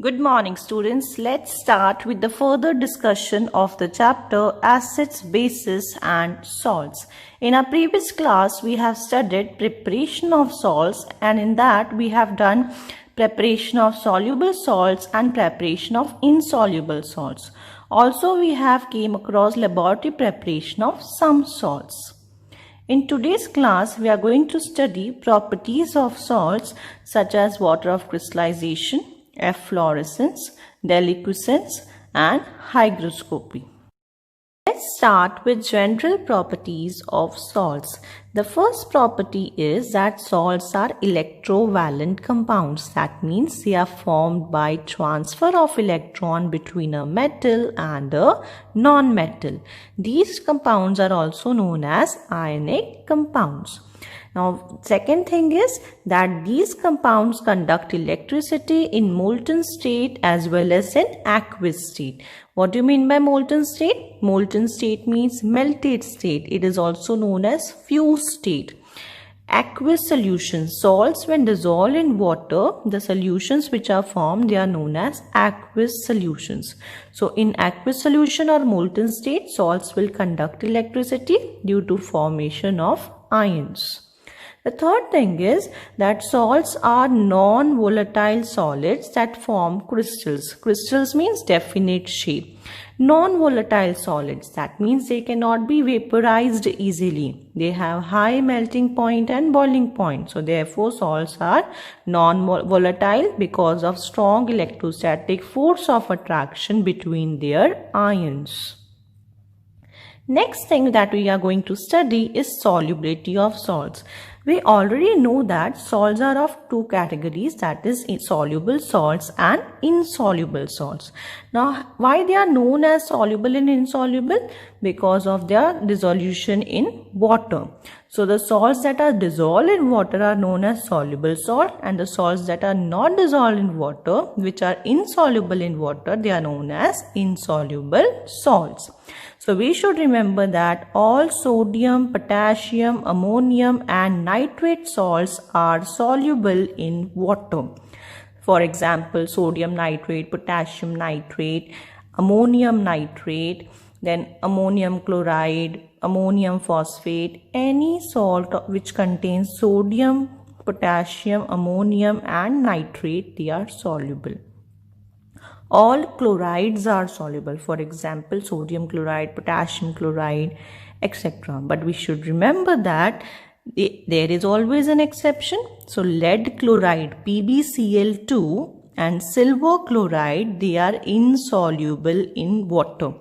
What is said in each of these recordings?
Good morning, students. Let's start with the further discussion of the chapter Acids, Bases and Salts. In our previous class, we have studied preparation of salts, and in that we have done preparation of soluble salts and preparation of insoluble salts. Also, we have came across laboratory preparation of some salts. In today's class, we are going to study properties of salts such as water of crystallization, efflorescence, deliquescence and hygroscopy. Let's start with general properties of salts. The first property is that salts are electrovalent compounds. That means they are formed by transfer of electron between a metal and a non-metal. These compounds are also known as ionic compounds. Now, second thing is that these compounds conduct electricity in molten state as well as in aqueous state. What do you mean by molten state? Molten state means melted state. It is also known as fused state. Aqueous solutions, salts when dissolved in water, the solutions which are formed, they are known as aqueous solutions. So in aqueous solution or molten state, salts will conduct electricity due to formation of ions. The third thing is that salts are non-volatile solids that form crystals. Crystals means definite shape. Non-volatile solids, that means they cannot be vaporized easily. They have high melting point and boiling point. So therefore salts are non-volatile because of strong electrostatic force of attraction between their ions. Next thing that we are going to study is solubility of salts. We already know that salts are of two categories, that is soluble salts and insoluble salts. Now, why they are known as soluble and insoluble? Because of their dissolution in water. So, the salts that are dissolved in water are known as soluble salt, and the salts that are not dissolved in water, which are insoluble in water, they are known as insoluble salts. So we should remember that all sodium, potassium, ammonium and nitrate salts are soluble in water. For example, sodium nitrate, potassium nitrate, ammonium nitrate, then ammonium chloride, ammonium phosphate, any salt which contains sodium, potassium, ammonium and nitrate, they are soluble. All chlorides are soluble, for example, sodium chloride, potassium chloride, etc. But we should remember that there is always an exception. So, lead chloride, PbCl2 and silver chloride, they are insoluble in water.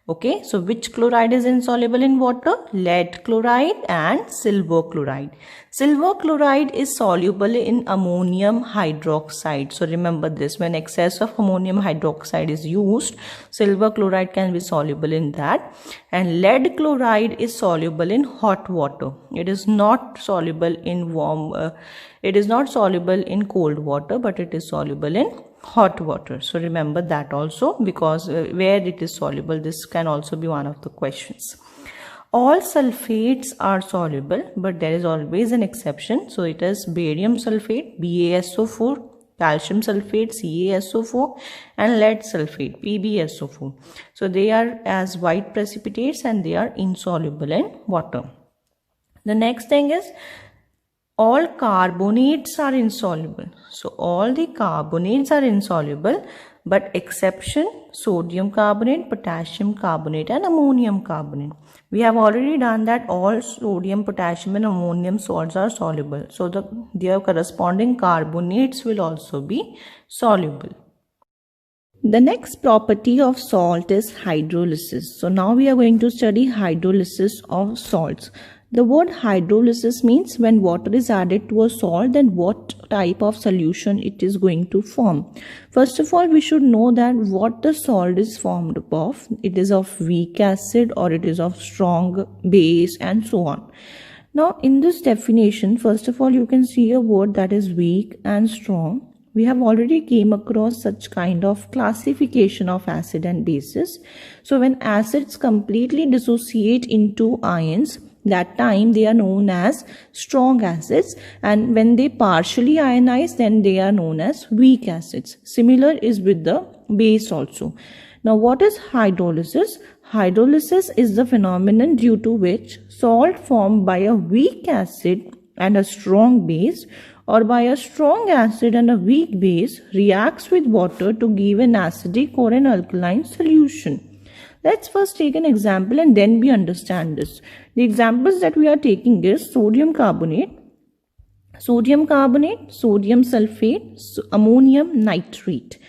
Okay, so which chloride is insoluble in water? Lead chloride and silver chloride. Silver chloride is soluble in ammonium hydroxide. So remember this, when excess of ammonium hydroxide is used, silver chloride can be soluble in that. And lead chloride is soluble in hot water. It is not soluble in it is not soluble in cold water, but it is soluble in hot water. So remember that also, because where it is soluble, this can also be one of the questions. All sulfates are soluble, but there is always an exception. So it is barium sulfate, BaSO4, calcium sulfate, CaSO4 and lead sulfate, PbSO4. So they are as white precipitates and they are insoluble in water. The next thing is all carbonates are insoluble. So all the carbonates are insoluble, but exception sodium carbonate, potassium carbonate and ammonium carbonate. We have already done that all sodium, potassium and ammonium salts are soluble. So their corresponding carbonates will also be soluble. The next property of salt is hydrolysis. So now we are going to study hydrolysis of salts. The word hydrolysis means when water is added to a salt, then what type of solution it is going to form. First of all, we should know that what the salt is formed of. It is of weak acid or it is of strong base and so on. Now, in this definition, first of all, you can see a word that is weak and strong. We have already came across such kind of classification of acid and bases. So when acids completely dissociate into ions, that time they are known as strong acids, and when they partially ionize, then they are known as weak acids. Similar is with the base also. Now what is hydrolysis? Hydrolysis is the phenomenon due to which salt formed by a weak acid and a strong base, or by a strong acid and a weak base, reacts with water to give an acidic or an alkaline solution. Let's first take an example and then we understand this. The examples that we are taking is sodium carbonate, sodium sulfate, ammonium nitrate.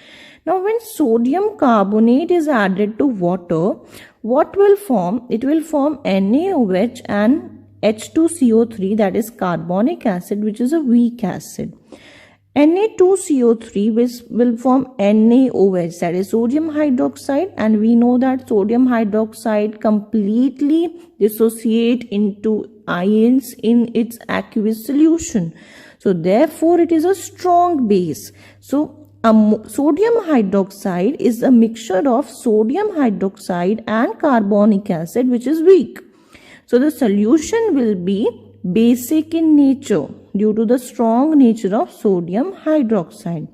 Now when sodium carbonate is added to water, what will form? It will form NaOH and H2CO3, that is carbonic acid, which is a weak acid. Na2CO3 will form NaOH, that is sodium hydroxide, and we know that sodium hydroxide completely dissociate into ions in its aqueous solution. So therefore it is a strong base. So sodium hydroxide is a mixture of sodium hydroxide and carbonic acid, which is weak. So the solution will be basic in nature due to the strong nature of sodium hydroxide.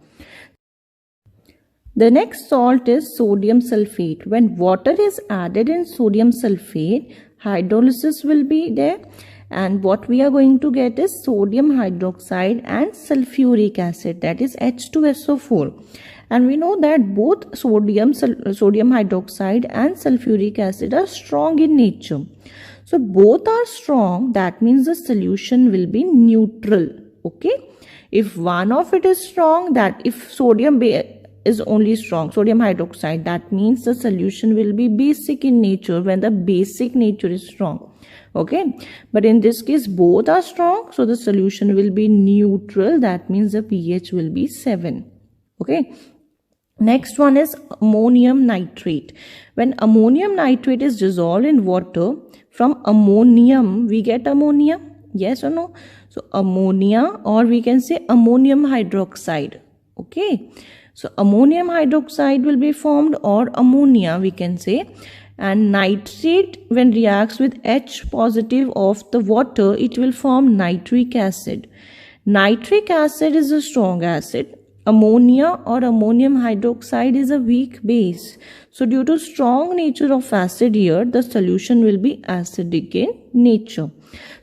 The next salt is sodium sulfate. When water is added in sodium sulfate, hydrolysis will be there, and what we are going to get is sodium hydroxide and sulfuric acid, that is H2SO4. And we know that both sodium hydroxide and sulfuric acid are strong in nature. So both are strong, that means the solution will be neutral. Okay, if one of it is strong, that if sodium is only strong, sodium hydroxide, that means the solution will be basic in nature when the basic nature is strong. Okay, but in this case both are strong, so the solution will be neutral, that means the pH will be 7. Okay, next one is ammonium nitrate. When ammonium nitrate is dissolved in water, from ammonium we get ammonia, yes or no? So ammonia, or we can say ammonium hydroxide. Okay, so ammonium hydroxide will be formed, or ammonia we can say. And nitrate, when reacts with H positive of the water, it will form nitric acid. Nitric acid is a strong acid. Ammonia or ammonium hydroxide is a weak base. So due to strong nature of acid here, the solution will be acidic in nature.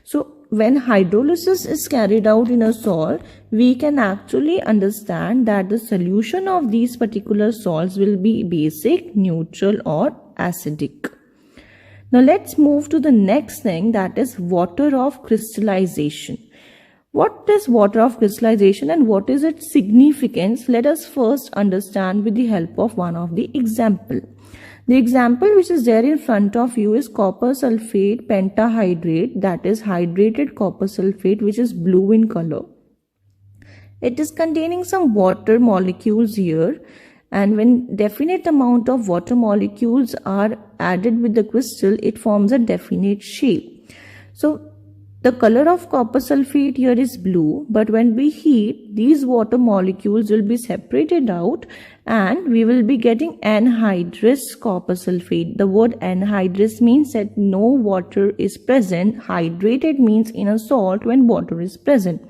So when hydrolysis is carried out in a salt, we can actually understand that the solution of these particular salts will be basic, neutral or acidic. Now let's move to the next thing, that is water of crystallization. What is water of crystallization and what is its significance? Let us first understand with the help of one of the example. The example which is there in front of you is copper sulfate pentahydrate, that is hydrated copper sulfate, which is blue in color. It is containing some water molecules here, and when definite amount of water molecules are added with the crystal, it forms a definite shape. So the color of copper sulfate here is blue, but when we heat, these water molecules will be separated out and we will be getting anhydrous copper sulfate. The word anhydrous means that no water is present. Hydrated means in a salt when water is present.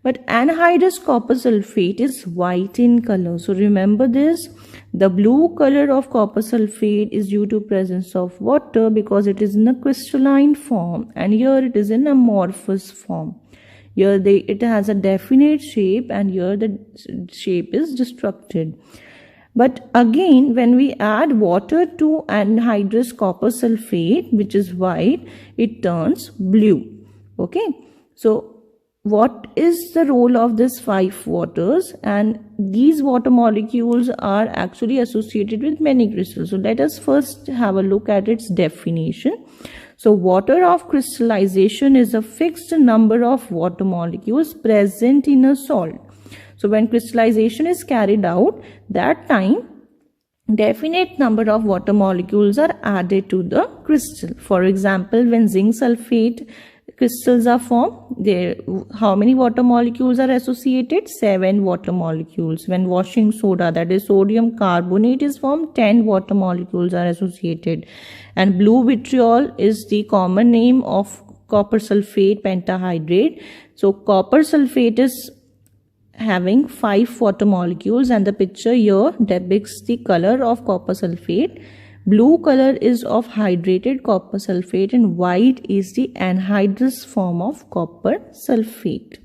But anhydrous copper sulfate is white in color. So remember this. The blue color of copper sulfate is due to presence of water because it is in a crystalline form, and here it is in amorphous form. Here it has a definite shape, and here the shape is destructed. But again, when we add water to anhydrous copper sulfate, which is white, it turns blue. Okay, so what is the role of this 5 waters? And these water molecules are actually associated with many crystals. So let us first have a look at its definition. So water of crystallization is a fixed number of water molecules present in a salt. So when crystallization is carried out, that time definite number of water molecules are added to the crystal. For example, when zinc sulfate crystals are formed. There, how many water molecules are associated? 7 water molecules. When washing soda, that is sodium carbonate, is formed, 10 water molecules are associated. And blue vitriol is the common name of copper sulfate pentahydrate. So copper sulfate is having 5 water molecules, and the picture here depicts the color of copper sulfate. Blue color is of hydrated copper sulfate and white is the anhydrous form of copper sulfate.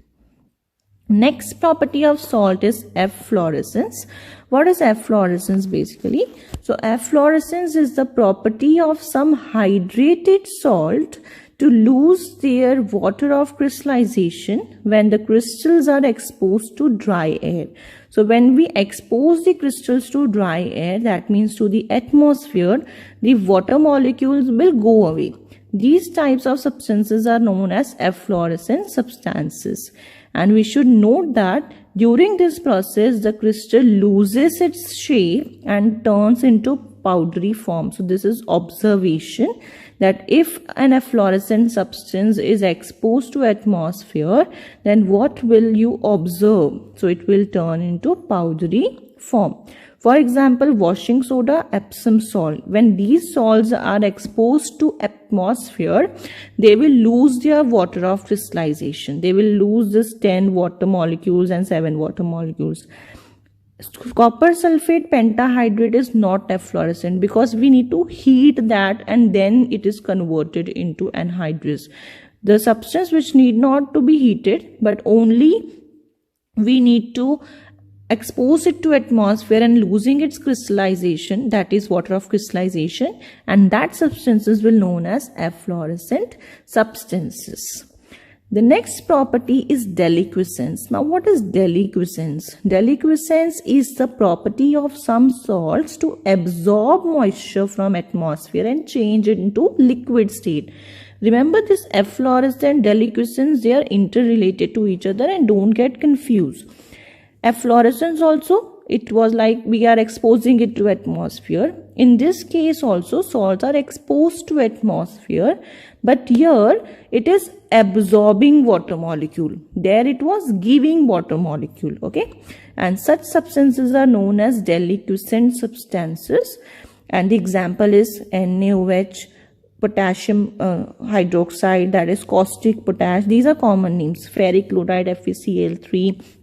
Next property of salt is efflorescence. What is efflorescence basically? So efflorescence is the property of some hydrated salt to lose their water of crystallization when the crystals are exposed to dry air. So when we expose the crystals to dry air, that means to the atmosphere, the water molecules will go away. These types of substances are known as efflorescent substances. And we should note that during this process, the crystal loses its shape and turns into powdery form. So this is observation, that if an efflorescent substance is exposed to atmosphere, then what will you observe? So it will turn into powdery form. For example, washing soda, Epsom salt. When these salts are exposed to atmosphere, they will lose their water of crystallization. They will lose this 10 water molecules and 7 water molecules. Copper sulfate pentahydrate is not efflorescent because we need to heat that and then it is converted into anhydrous. The substance which need not to be heated, but only we need to expose it to atmosphere and losing its crystallization, that is water of crystallization, and that substances will known as efflorescent substances. The next property is deliquescence. Now what is deliquescence? Deliquescence is the property of some salts to absorb moisture from atmosphere and change it into liquid state. Remember, this efflorescent, deliquescence, they are interrelated to each other and don't get confused. Efflorescence also, it was like we are exposing it to atmosphere. In this case also salts are exposed to atmosphere, but here it is absorbing water molecule. There it was giving water molecule. Okay, and such substances are known as deliquescent substances, and the example is NaOH, potassium hydroxide, that is caustic potash. These are common names. Ferric chloride, FeCl3.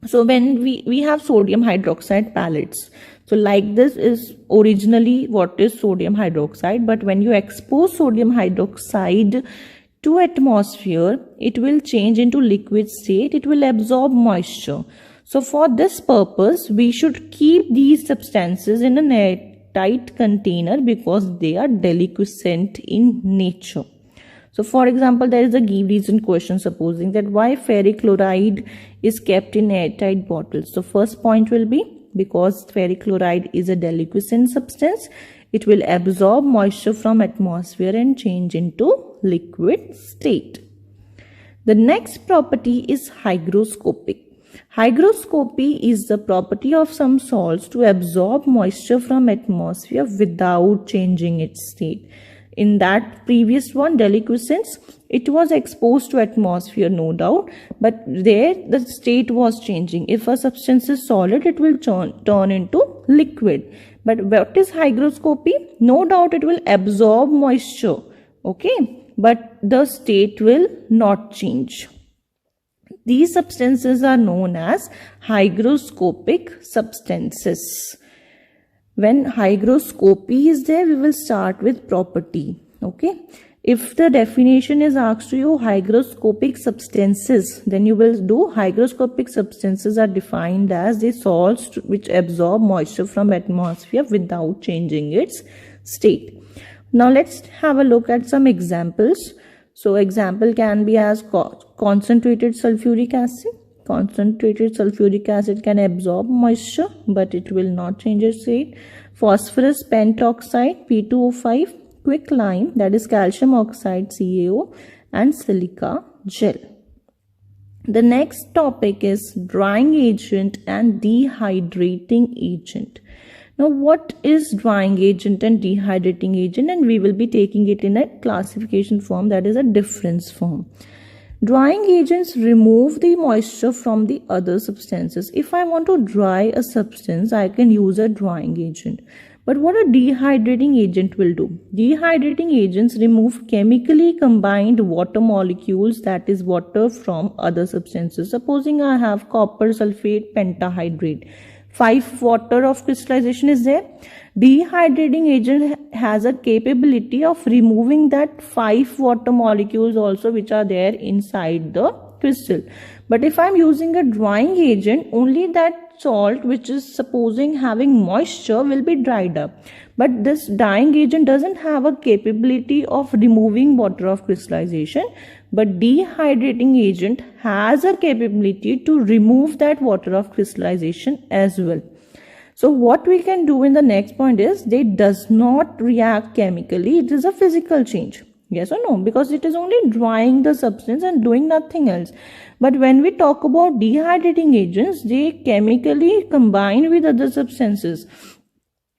So when we have sodium hydroxide pellets, so like this is originally what is sodium hydroxide, but when you expose sodium hydroxide to atmosphere, it will change into liquid state, it will absorb moisture. So for this purpose, we should keep these substances in an airtight container because they are deliquescent in nature. So for example, there is a give reason question supposing that why ferric chloride is kept in airtight bottles. So first point will be because ferric chloride is a deliquescent substance. It will absorb moisture from atmosphere and change into liquid state. The next property is hygroscopic. Hygroscopy is the property of some salts to absorb moisture from atmosphere without changing its state. In that previous one, deliquescence, it was exposed to atmosphere, no doubt, but there the state was changing. If a substance is solid, it will turn into liquid. But what is hygroscopy? No doubt it will absorb moisture, okay, but the state will not change. These substances are known as hygroscopic substances. When hygroscopy is there, we will start with property. Okay. If the definition is asked to you hygroscopic substances, then you will do hygroscopic substances are defined as the salts which absorb moisture from atmosphere without changing its state. Now let's have a look at some examples. So example can be as concentrated sulfuric acid. Concentrated sulfuric acid can absorb moisture, but it will not change its state. Phosphorus pentoxide, P2O5, quicklime, that is calcium oxide, CaO, and silica gel. The next topic is drying agent and dehydrating agent. Now, what is drying agent and dehydrating agent? And we will be taking it in a classification form, that is a difference form. Drying agents remove the moisture from the other substances. If I want to dry a substance, I can use a drying agent. But what a dehydrating agent will do? Dehydrating agents remove chemically combined water molecules, that is water, from other substances. Supposing I have copper sulfate pentahydrate. 5 water of crystallization is there. Dehydrating agent has a capability of removing that 5 water molecules also which are there inside the crystal. But if I am using a drying agent, only that salt which is supposing having moisture will be dried up. But this drying agent doesn't have a capability of removing water of crystallization, but dehydrating agent has a capability to remove that water of crystallization as well. So what we can do in the next point is, they does not react chemically, it is a physical change. Yes or no? Because it is only drying the substance and doing nothing else. But when we talk about dehydrating agents, they chemically combine with other substances.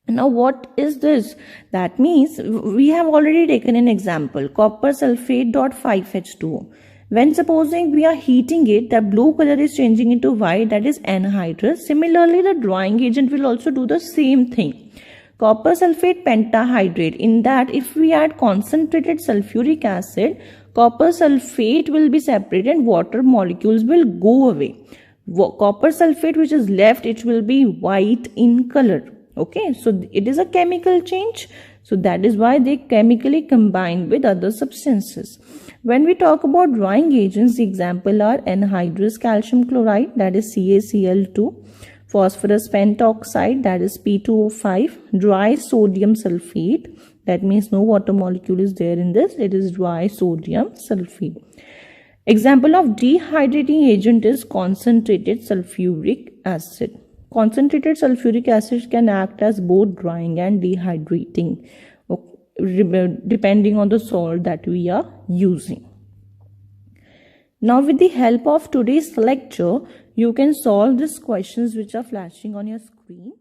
Now what is this? That means we have already taken an example, copper sulfate .5H2O. When supposing we are heating it, the blue color is changing into white, that is anhydrous. Similarly, the drying agent will also do the same thing. Copper sulfate pentahydrate, in that if we add concentrated sulfuric acid, copper sulfate will be separated and water molecules will go away. Copper sulfate which is left, it will be white in color. Okay, so it is a chemical change. So that is why they chemically combine with other substances. When we talk about drying agents, the example are anhydrous calcium chloride, that is CaCl2, phosphorus pentoxide, that is P2O5, dry sodium sulfate, that means no water molecule is there in this, it is dry sodium sulfate. Example of dehydrating agent is concentrated sulfuric acid. Concentrated sulfuric acid can act as both drying and dehydrating, depending on the salt that we are using. Now with the help of today's lecture, you can solve these questions which are flashing on your screen.